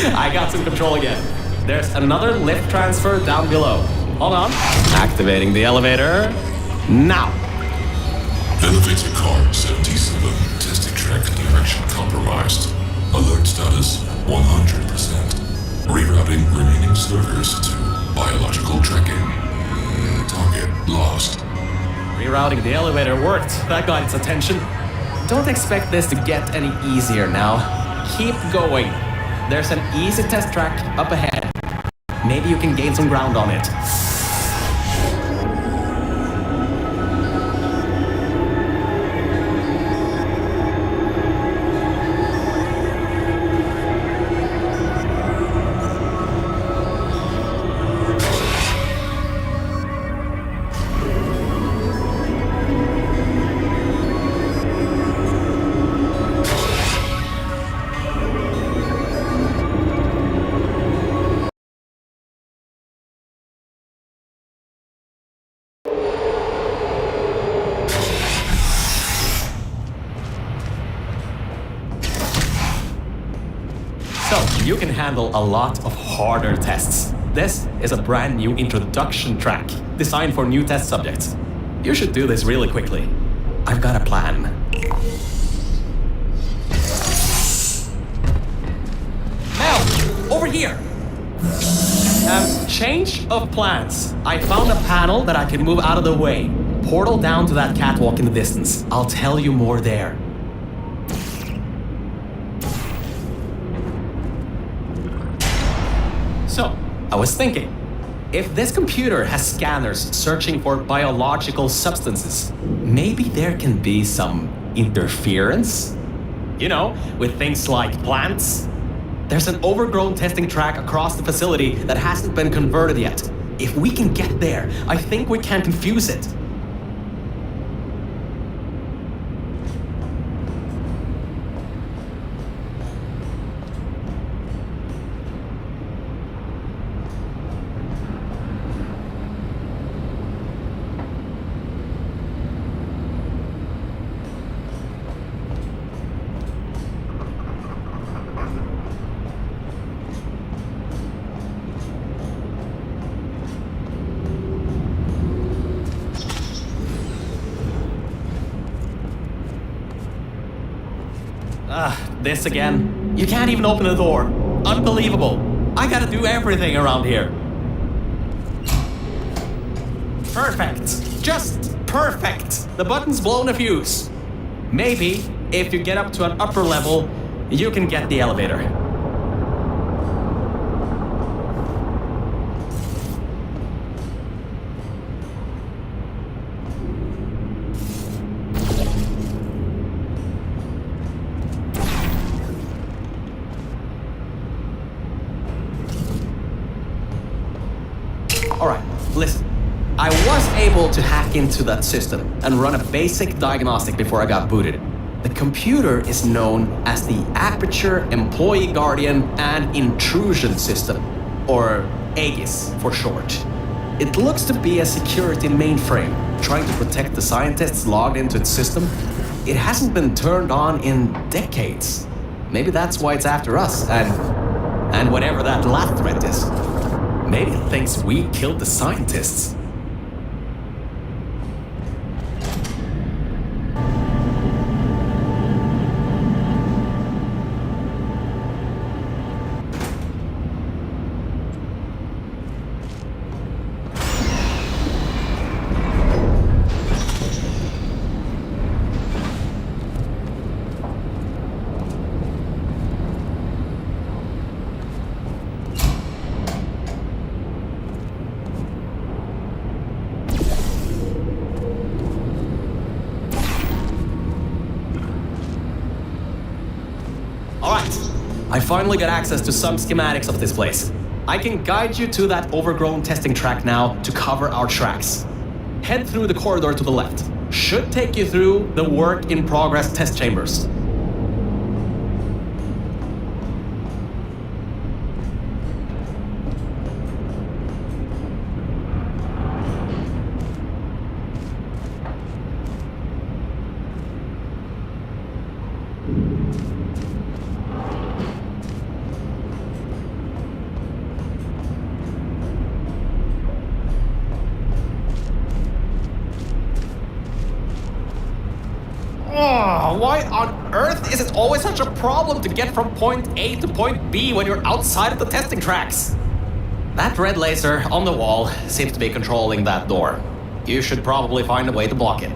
I got some control again. There's another lift transfer down below. Hold on. Activating the elevator. Now. Elevator car 77. Testing track direction compromised. Alert status 100%. Rerouting remaining servers to biological tracking. Target lost. Rerouting the elevator worked. That got its attention. Don't expect this to get any easier now. Keep going. There's an easy test track up ahead. Maybe you can gain some ground on it. You can handle a lot of harder tests. This is a brand new introduction track, designed for new test subjects. You should do this really quickly. I've got a plan. Mel, over here! Change of plans. I found a panel that I can move out of the way. Portal down to that catwalk in the distance. I'll tell you more there. So, I was thinking, if this computer has scanners searching for biological substances, maybe there can be some interference? You know, with things like plants? There's an overgrown testing track across the facility that hasn't been converted yet. If we can get there, I think we can confuse it. This again. You can't even open the door. Unbelievable. I gotta do everything around here. Perfect. Just perfect. The button's blown a fuse. Maybe, if you get up to an upper level, you can get the elevator. Alright, listen. I was able to hack into that system and run a basic diagnostic before I got booted. The computer is known as the Aperture Employee Guardian and Intrusion System, or AEGIS for short. It looks to be a security mainframe trying to protect the scientists logged into its system. It hasn't been turned on in decades. Maybe that's why it's after us, and whatever that last threat is. Maybe it thinks we killed the scientists. I finally got access to some schematics of this place. I can guide you to that overgrown testing track now to cover our tracks. Head through the corridor to the left. Should take you through the work-in-progress test chambers. Why on earth is it always such a problem to get from point A to point B when you're outside of the testing tracks? That red laser on the wall seems to be controlling that door. You should probably find a way to block it.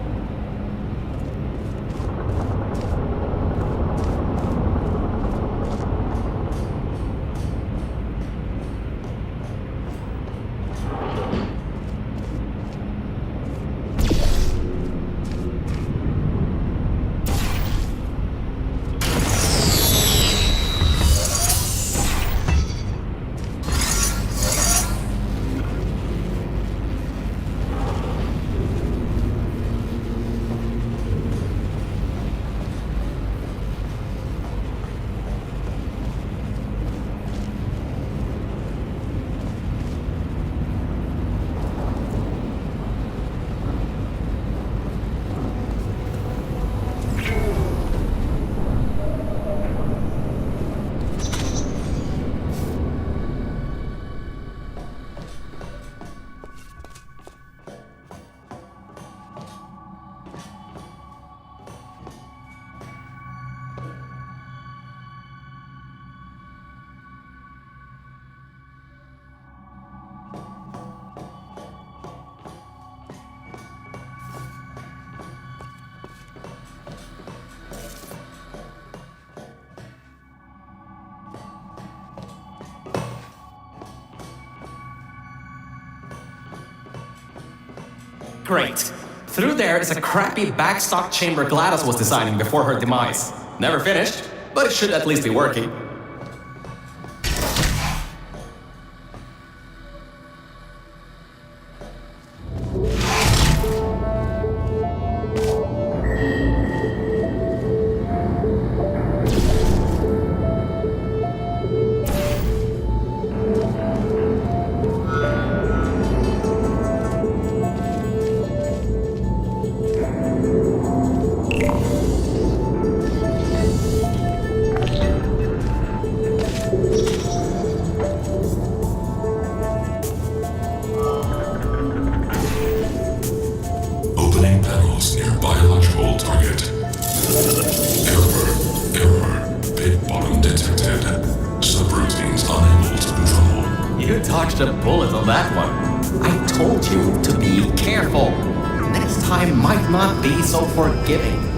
Great. Through there is a crappy backstock chamber GLaDOS was designing before her demise. Never finished, but it should at least be working. Dodged a bullet on that one. I told you to be careful. Next time might not be so forgiving.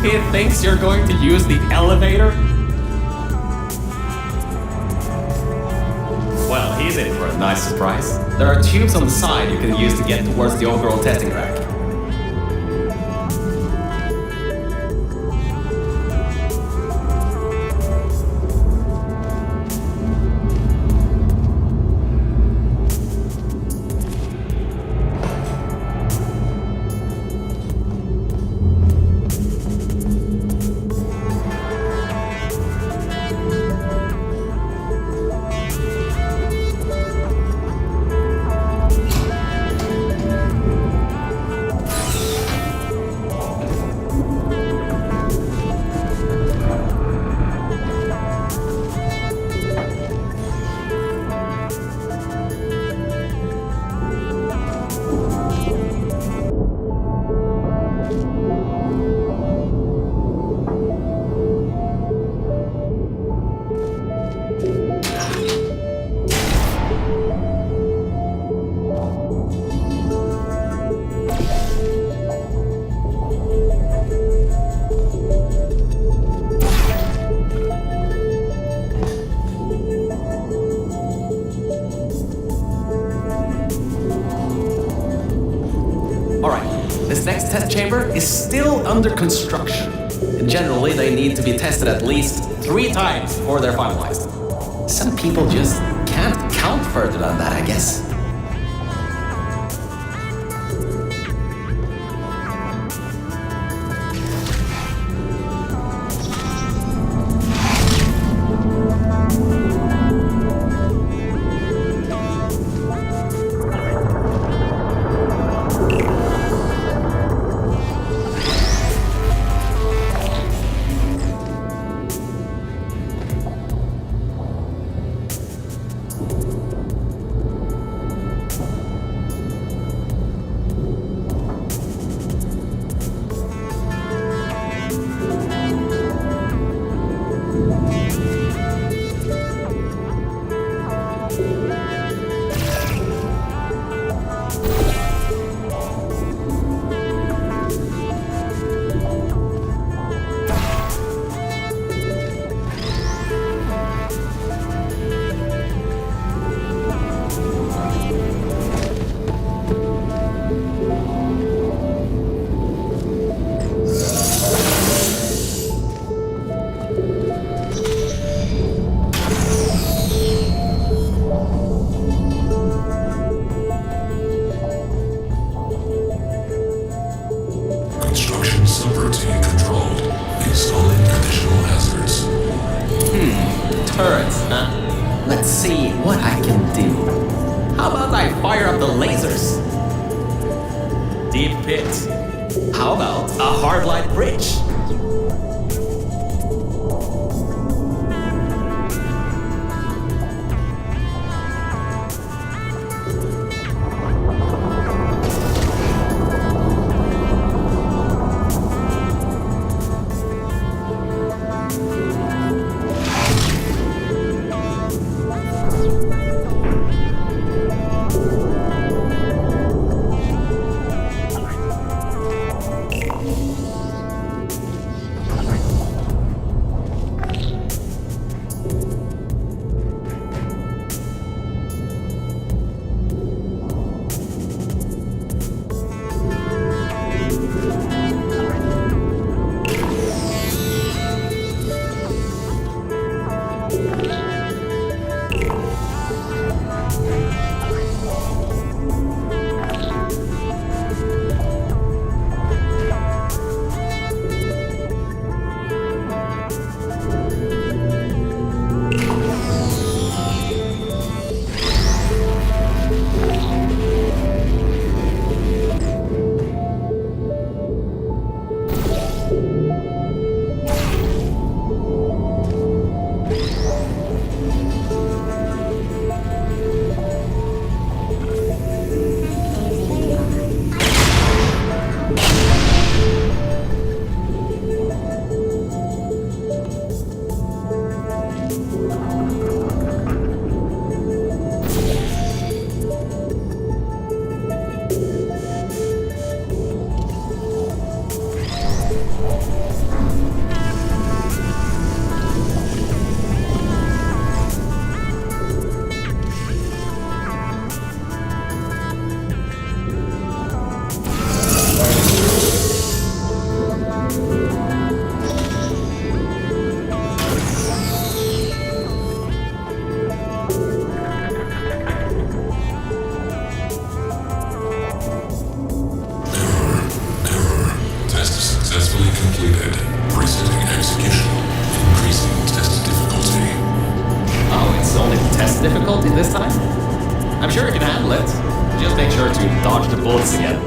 He thinks you're going to use the elevator? Well, he's in for a nice surprise. There are tubes on the side you can use to get towards the overall testing track. This next test chamber is still under construction. Generally, they need to be tested at least 3 times before they're finalized. Some people just can't count further than that, I guess. Turrets, huh? Let's see what I can do. How about I fire up the lasers? Deep pit. How about a hard light bridge? this time? I'm sure you can handle it. Just make sure to dodge the bullets again.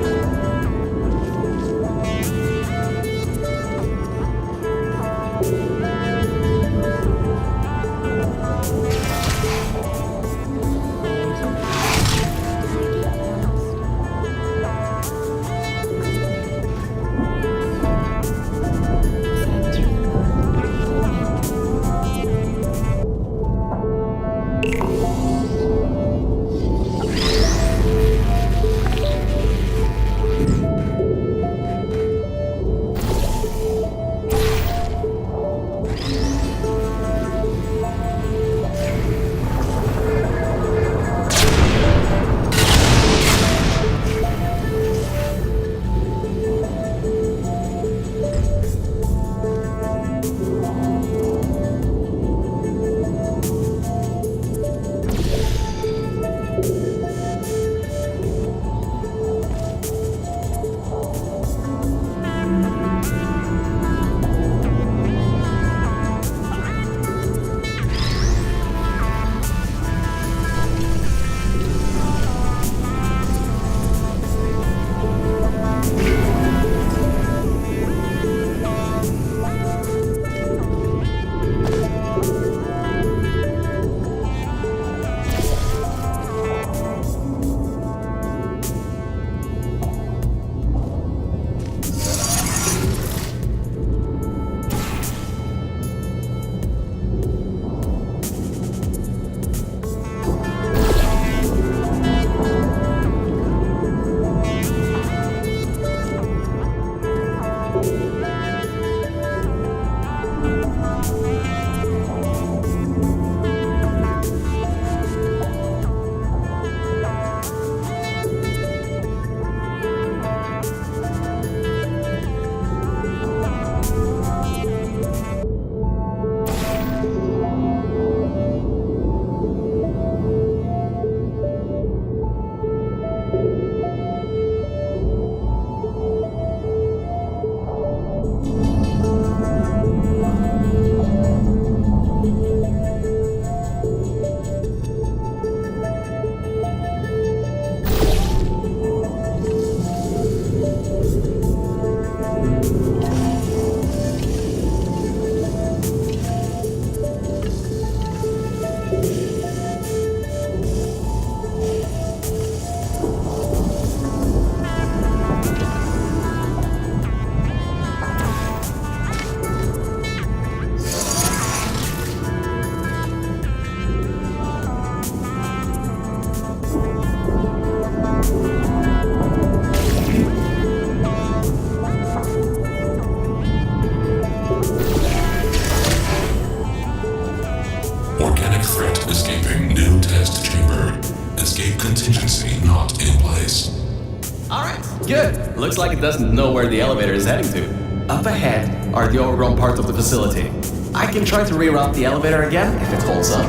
Good. Looks like it doesn't know where the elevator is heading to. Up ahead are the overgrown parts of the facility. I can try to reroute the elevator again if it holds up.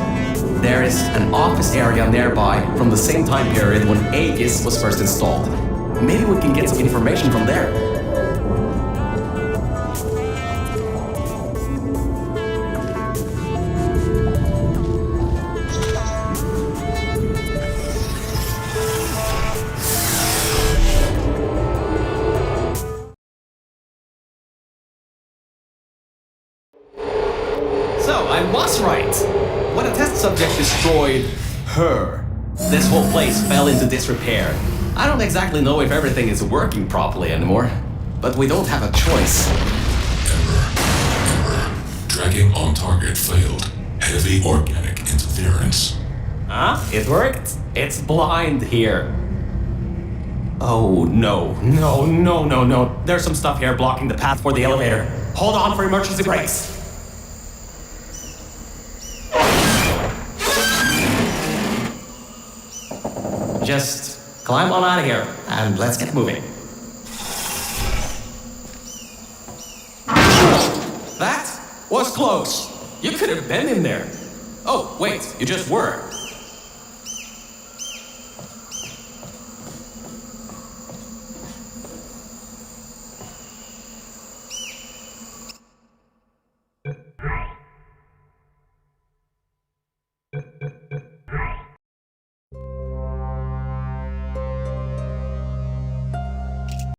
There is an office area nearby from the same time period when AEGIS was first installed. Maybe we can get some information from there. So, I was right. When a test subject destroyed her, this whole place fell into disrepair. I don't exactly know if everything is working properly anymore, but we don't have a choice. Error. Dragging on target failed. Heavy organic interference. Huh? It worked? It's blind here. Oh, no. No. There's some stuff here blocking the path for the elevator. Hold on for emergency brakes. Just climb on out of here, and let's get moving. That was close. You could have been in there. Oh, wait, you just were.